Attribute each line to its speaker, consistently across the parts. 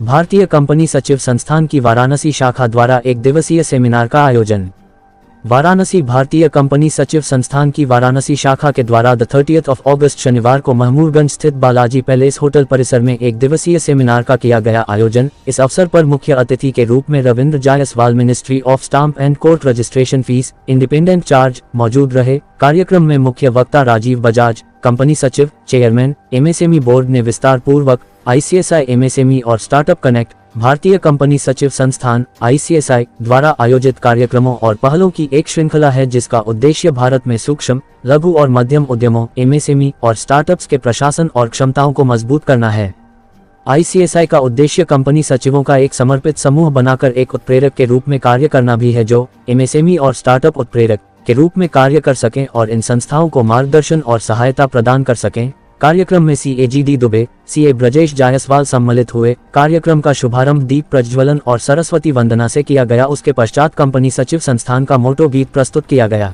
Speaker 1: भारतीय कंपनी सचिव संस्थान की वाराणसी शाखा द्वारा एक दिवसीय सेमिनार का आयोजन। वाराणसी भारतीय कंपनी सचिव संस्थान की वाराणसी शाखा के द्वारा 30 अगस्त शनिवार को महमूदगंज स्थित बालाजी पैलेस होटल परिसर में एक दिवसीय सेमिनार का किया गया आयोजन। इस अवसर पर मुख्य अतिथि के रूप में Ravindra Jaiswal ministry of stamp and court registration fees independent charge मौजूद रहे। कार्यक्रम में मुख्य वक्ता राजीव बजाज, कंपनी सचिव चेयरमैन एमएसएमई बोर्ड ने विस्तार पूर्वक ICSI एमएसएमई और स्टार्टअप कनेक्ट भारतीय कंपनी सचिव संस्थान ICSI द्वारा आयोजित कार्यक्रमों और पहलों की एक श्रृंखला है, जिसका उद्देश्य भारत में सूक्ष्म, लघु और मध्यम उद्यमों MSME और स्टार्टअप्स के प्रशासन और क्षमताओं को मजबूत करना है। ICSI का उद्देश्य कंपनी सचिवों का एक समर्पित समूह बनाकर एक उत्प्रेरक के रूप में कार्य करना भी है, जो MSME और स्टार्टअप उत्प्रेरक के रूप में कार्य कर सकें और इन संस्थाओं को मार्गदर्शन और सहायता प्रदान कर सकें। कार्यक्रम में CAGD दुबे, CA ब्रजेश जायसवाल सम्मिलित हुए। कार्यक्रम का शुभारंभ दीप प्रज्वलन और सरस्वती वंदना से किया गया। उसके पश्चात कंपनी सचिव संस्थान का मोटो गीत प्रस्तुत किया गया।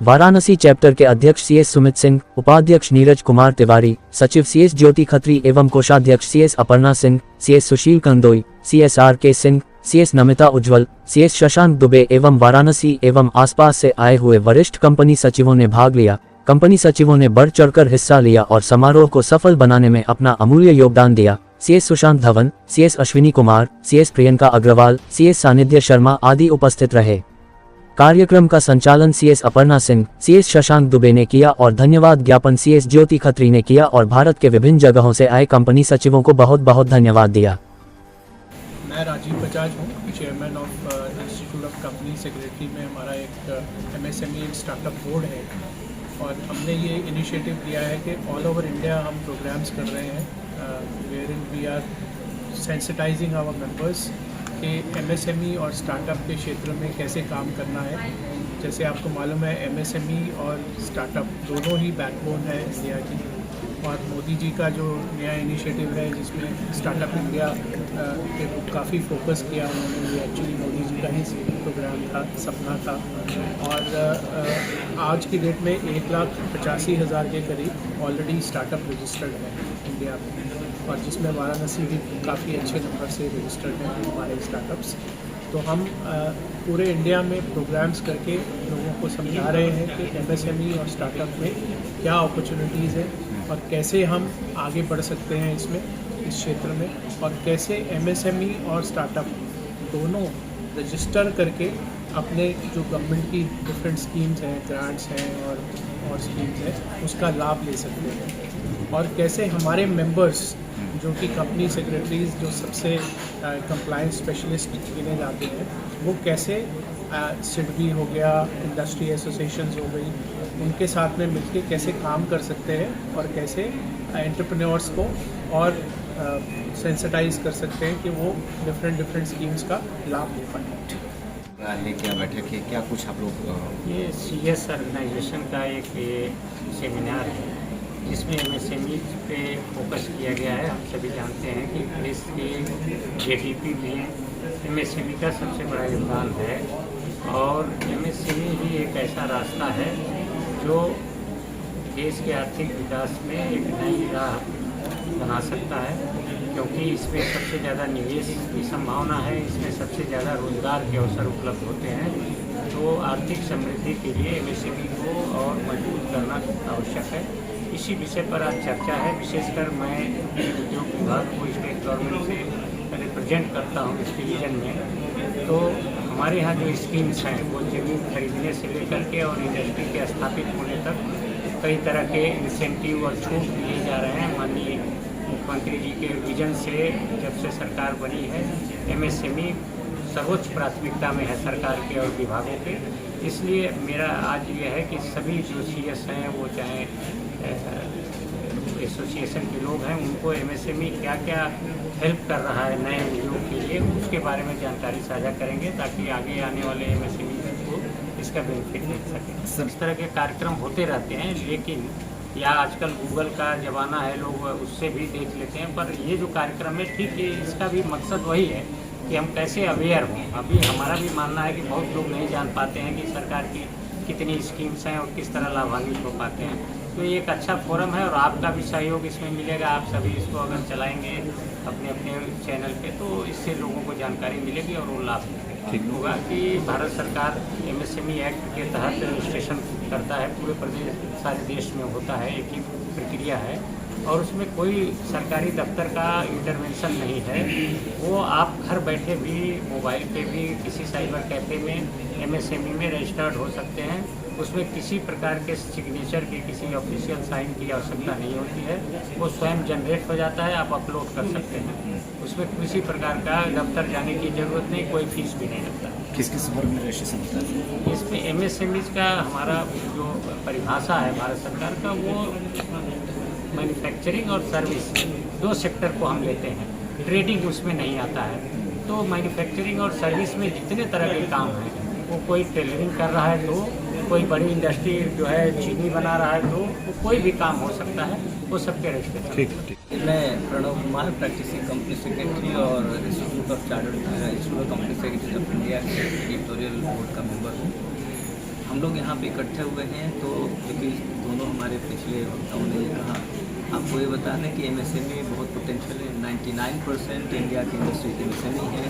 Speaker 1: वाराणसी चैप्टर के अध्यक्ष CS सुमित सिंह, उपाध्यक्ष नीरज कुमार तिवारी, सचिव CS ज्योति खत्री एवं कोषाध्यक्ष CS अपर्णा सिंह, CS सुशील Kandoi, CS RK Singh, CS Namita उज्ज्वल, CS शशांक दुबे एवं वाराणसी एवं आसपास से आए हुए वरिष्ठ कंपनी सचिवों ने भाग लिया। कंपनी सचिवों ने बढ़ चढ़कर हिस्सा लिया और समारोह को सफल बनाने में अपना अमूल्य योगदान दिया। CS Sushant Dhawan, CS Ashwini Kumar, CS Priyanka Agarwal, CS सानिध्य शर्मा आदि उपस्थित रहे। कार्यक्रम का संचालन CS अपर्णा सिंह, CS शशांक दुबे ने किया और धन्यवाद ज्ञापन CS ज्योति खत्री ने किया और भारत के विभिन्न जगहों से आए कंपनी सचिवों को बहुत बहुत धन्यवाद दिया।
Speaker 2: मैं राजीव बजाज हूँ, chairman of institute of company secretary में हमारा एक MSME स्टार्टअप बोर्ड है और हमने ये इनिशिएटिव लिया है कि ऑल ओवर इंडिया हम प्रोग्राम्स कर रहे हैं wherein we are sensitising our members कि MSME और स्टार्टअप के क्षेत्र में कैसे काम करना है। जैसे आपको मालूम है MSME और स्टार्टअप दोनों ही बैकबोन है इंडिया की और मोदी जी का जो नया इनिशिएटिव है जिसमें स्टार्टअप इंडिया पे काफ़ी फोकस किया उन्होंने, ये एक्चुअली मोदी जी का ही प्रोग्राम था, सपना था। और आज की डेट में 1,85,000 के करीब ऑलरेडी स्टार्टअप रजिस्टर्ड है इंडिया में और जिसमें वाराणसी भी काफ़ी अच्छे नंबर से रजिस्टर्ड हैं हमारे स्टार्टअप्स। तो हम पूरे इंडिया में प्रोग्राम्स करके लोगों को समझा रहे हैं कि MSME और स्टार्टअप में क्या अपॉर्चुनिटीज़ है और कैसे हम आगे बढ़ सकते हैं इसमें, इस क्षेत्र में, और कैसे MSME और स्टार्टअप दोनों रजिस्टर करके अपने जो गवर्नमेंट की डिफरेंट स्कीम्स हैं, ग्रांट्स हैं और स्कीम्स हैं, उसका लाभ ले सकते हैं और कैसे हमारे मेंबर्स जो कि कंपनी सेक्रेटरीज जो सबसे कंप्लायंस स्पेशलिस्ट गिने जाते हैं, वो कैसे SIDBI हो गया, इंडस्ट्री एसोसिएशंस हो गई, उनके साथ में मिलकर कैसे काम कर सकते हैं और कैसे एंटरप्रेन्योर्स को और सेंसिटाइज कर सकते हैं कि वो डिफरेंट स्कीम्स का लाभ ले पाएँ।
Speaker 3: क्या बैठक है, क्या कुछ आप लोग
Speaker 4: ये CS ऑर्गेनाइजेशन का एक सेमिनार है जिसमें MSME पे फोकस किया गया है। हम सभी जानते हैं कि देश के GDP में MSME का सबसे बड़ा योगदान है और MSME ही एक ऐसा रास्ता है जो देश के आर्थिक विकास में एक नई राह बना सकता है, क्योंकि इसमें सबसे ज़्यादा निवेश की संभावना है, इसमें सबसे ज़्यादा रोजगार के अवसर उपलब्ध होते हैं। तो आर्थिक समृद्धि के लिए MSME को और मजबूत करना आवश्यक है। इसी विषय पर आज चर्चा है। विशेषकर मैं उद्योग विभाग को स्टेट गवर्नमेंट से रिप्रेजेंट करता हूँ इस डिवीज़न में। तो हमारे यहाँ जो स्कीम्स हैं वो जमीन खरीदने से लेकर के और इंडस्ट्री के स्थापित होने तक कई तरह के इंसेंटिव और छूट दिए जा रहे हैं। माननीय मुख्यमंत्री जी के विजन से जब से सरकार बनी है MSME सर्वोच्च प्राथमिकता में है सरकार के और विभागों के। इसलिए मेरा आज ये है कि सभी जो CS हैं, वो चाहे एसोसिएशन के लोग हैं, उनको MSME क्या क्या हेल्प कर रहा है नए उद्योग के लिए, उसके बारे में जानकारी साझा करेंगे ताकि आगे आने वाले MSME को इसका बेनिफिट मिल सके। इस तरह के कार्यक्रम होते रहते हैं, लेकिन या आजकल गूगल का ज़माना है, लोग उससे भी देख लेते हैं, पर ये जो कार्यक्रम है ठीक है, इसका भी मकसद वही है कि हम कैसे अवेयर हों। अभी हमारा भी मानना है कि बहुत लोग नहीं जान पाते हैं कि सरकार की कितनी स्कीम्स हैं और किस तरह लाभान्वित हो पाते हैं। तो ये एक अच्छा फोरम है और आपका भी सहयोग इसमें मिलेगा। आप सभी इसको अगर चलाएंगे अपने अपने चैनल पे तो इससे लोगों को जानकारी मिलेगी और वो लाभ होगा कि भारत सरकार MSME एक्ट के तहत रजिस्ट्रेशन करता है। पूरे प्रदेश सारे देश में होता है, एक ही प्रक्रिया है और उसमें कोई सरकारी दफ्तर का इंटरवेंशन नहीं है। वो आप घर बैठे भी मोबाइल पे भी किसी साइबर कैफ़े में MSME में रजिस्टर्ड हो सकते हैं। उसमें किसी प्रकार के सिग्नेचर की, किसी ऑफिशियल साइन की आवश्यकता नहीं होती है। वो स्वयं जनरेट हो जाता है, आप अपलोड कर सकते हैं। उसमें किसी प्रकार का दफ्तर जाने की ज़रूरत नहीं, कोई फीस भी नहीं लगता।
Speaker 3: किस किस वर्ग में रजिस्ट्रेशन होता है?
Speaker 4: इसमें MSMEs का हमारा जो परिभाषा है भारत सरकार का, वो मैन्युफैक्चरिंग और सर्विस 2 सेक्टर को हम लेते हैं। ट्रेडिंग उसमें नहीं आता है। तो मैन्युफैक्चरिंग और सर्विस में जितने तरह के काम हैं, वो कोई टेलरिंग कर रहा है तो, कोई बड़ी इंडस्ट्री जो है चीनी बना रहा है तो, वो कोई भी काम हो सकता है, वो सबके रजिस्ट्रेशन।
Speaker 3: ठीक।
Speaker 5: मैं Pranav Kumar, practising company secretary और institute of chartered institute of company secretary of India के एडिटोरियल बोर्ड का मेंबर हूँ। हम लोग यहाँ पे इकट्ठे हुए हैं तो क्योंकि दोनों हमारे पिछले वक्ताओं ने कहा, आपको ये बता दें कि MSME बहुत पोटेंशियल है। 99% इंडिया की इंडस्ट्री MSME है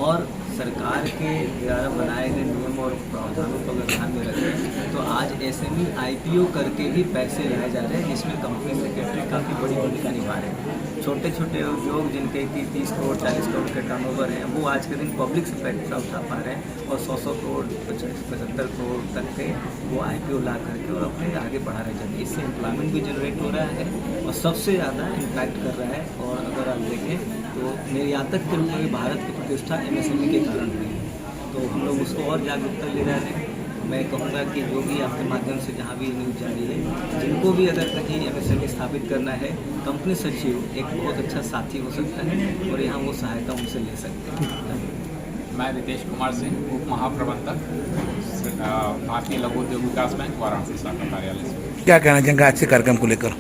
Speaker 5: और सरकार के द्वारा बनाए गए नियम और प्रावधानों को अगर ध्यान में रखें तो आज SME IPO करके भी पैसे लाए जा रहे हैं, जिसमें कंपनी सेक्रेटरी काफ़ी बड़ी भूमिका निभा रहे हैं। छोटे छोटे उद्योग जिनके कि 30 करोड़ 40 करोड़ के टर्नओवर हैं, वो आज के दिन पब्लिक से पैसा उठा पा रहे हैं और 100 करोड़ 75 करोड़ तक के वो IPO ला करके और अपने आगे बढ़ा रहे हैं। इससे एम्प्लॉयमेंट भी जनरेट हो रहा है और सबसे ज़्यादा इम्पैक्ट कर रहा है। और अगर आप देखें तो निर्यातक के रूप में भारत की प्रतिष्ठा MSME के कारण हुई है। तो हम लोग उसको और जागरूकता ले रहे हैं। मैं कहूँगा कि जो भी आपके माध्यम से जहाँ भी न्यूज़ जारी है, जिनको भी अगर कहीं MSME स्थापित करना है, कंपनी सचिव एक बहुत अच्छा साथी हो सकता है और यहाँ वो सहायता उनसे ले सकते हैं।
Speaker 6: मैं रितेश कुमार सिंह, उप महाप्रबंधक, भारतीय लघु उद्योग विकास बैंक वाराणसी शाखा कार्यालय से।
Speaker 7: क्या कहना चाहेंगे आज से कार्यक्रम को लेकर?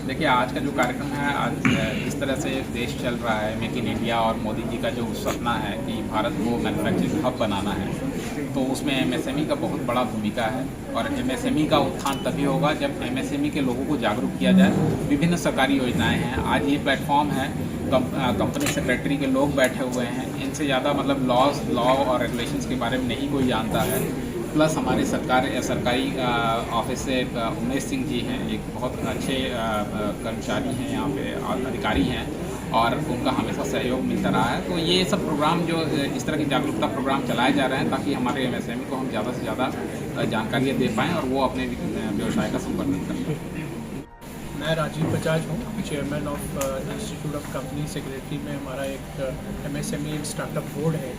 Speaker 6: देखिए, आज का जो कार्यक्रम है, आज जिस तरह से देश चल रहा है, मेक इन इंडिया और मोदी जी का जो सपना है कि भारत को मैन्युफैक्चरिंग हब बनाना है, तो उसमें MSME का बहुत बड़ा भूमिका है। और MSME का उत्थान तभी होगा जब MSME के लोगों को जागरूक किया जाए। विभिन्न सरकारी योजनाएं हैं, आज ये प्लेटफॉर्म है, कंपनी सेक्रेटरी के लोग बैठे हुए हैं, इनसे ज़्यादा मतलब लॉ और रेगुलेशंस के बारे में नहीं कोई जानता है। प्लस हमारे सरकारी ऑफिस से उमेश सिंह जी हैं, एक बहुत अच्छे कर्मचारी हैं, यहाँ पे अधिकारी हैं और उनका हमेशा सहयोग मिलता रहा है। तो ये सब प्रोग्राम जो इस तरह के जागरूकता प्रोग्राम चलाए जा रहे हैं ताकि हमारे MSME को हम ज़्यादा से ज़्यादा जानकारियाँ दे पाएँ और वो अपने व्यवसाय का संवर्धन कर पाएँ।
Speaker 2: मैं राजीव बजाज हूँ, chairman of institute of company secretary में हमारा एक MSME स्टार्टअप बोर्ड है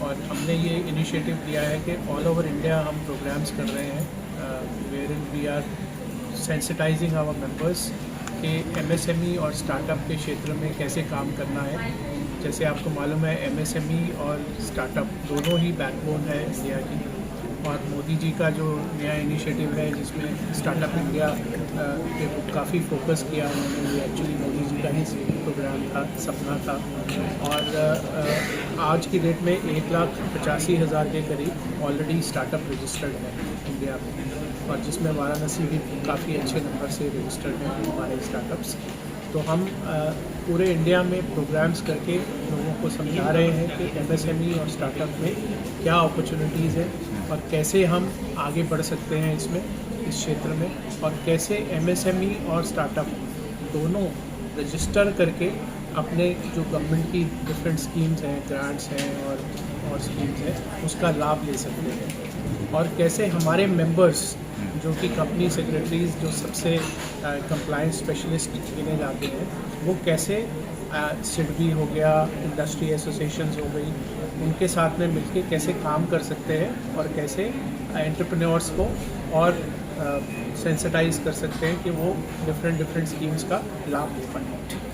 Speaker 2: और हमने ये इनिशिएटिव लिया है कि ऑल ओवर इंडिया हम प्रोग्राम्स कर रहे हैं where we are sensitising our members कि MSME और स्टार्टअप के क्षेत्र में कैसे काम करना है। जैसे आपको मालूम है MSME और स्टार्टअप दोनों ही बैकबोन है इंडिया की और मोदी जी का जो नया इनिशिएटिव है जिसमें स्टार्टअप इंडिया पे काफ़ी फोकस किया उन्होंने, ये एक्चुअली मोदी जी का ही प्रोग्राम था, सपना था। और आज की डेट में 1,85,000 के करीब ऑलरेडी स्टार्टअप रजिस्टर्ड है इंडिया में और जिसमें वाराणसी भी काफ़ी अच्छे नंबर से रजिस्टर्ड हैं हमारे स्टार्टअप्स। तो हम पूरे इंडिया में प्रोग्राम्स करके लोगों को समझा रहे हैं कि MSME और स्टार्टअप में क्या अपॉर्चुनिटीज़ है और कैसे हम आगे बढ़ सकते हैं इसमें, इस क्षेत्र में, और कैसे MSME और स्टार्टअप दोनों रजिस्टर करके अपने जो गवर्नमेंट की डिफरेंट स्कीम्स हैं, ग्रांट्स हैं और स्कीम्स हैं, उसका लाभ ले सकते हैं और कैसे हमारे मेंबर्स जो कि कंपनी सेक्रेटरीज जो सबसे कंप्लायंस स्पेशलिस्ट गिने जाते हैं, वो कैसे सिडबी हो गया, इंडस्ट्री एसोसिएशंस हो गई, उनके साथ में मिलके कैसे काम कर सकते हैं और कैसे एंटरप्रेन्योर्स को और सेंसिटाइज कर सकते हैं कि वो डिफरेंट स्कीम्स का लाभ ले पाएँ।